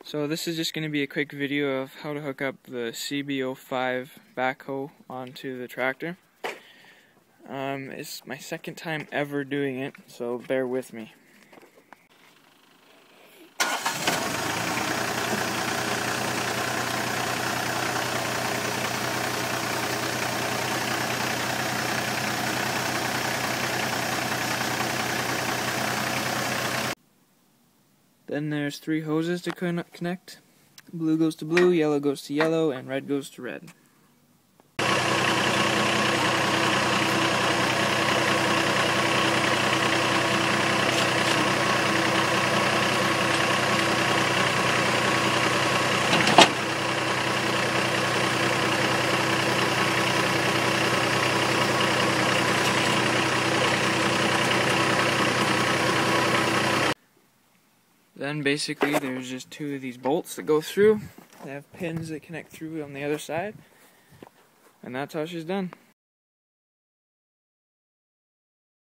So this is just going to be a quick video of how to hook up the CB05 backhoe onto the tractor. It's my second time ever doing it, so bear with me. Then there's 3 hoses to connect. Blue goes to blue, yellow goes to yellow, and red goes to red. Then basically there's just 2 of these bolts that go through. They have pins that connect through on the other side. And that's how she's done.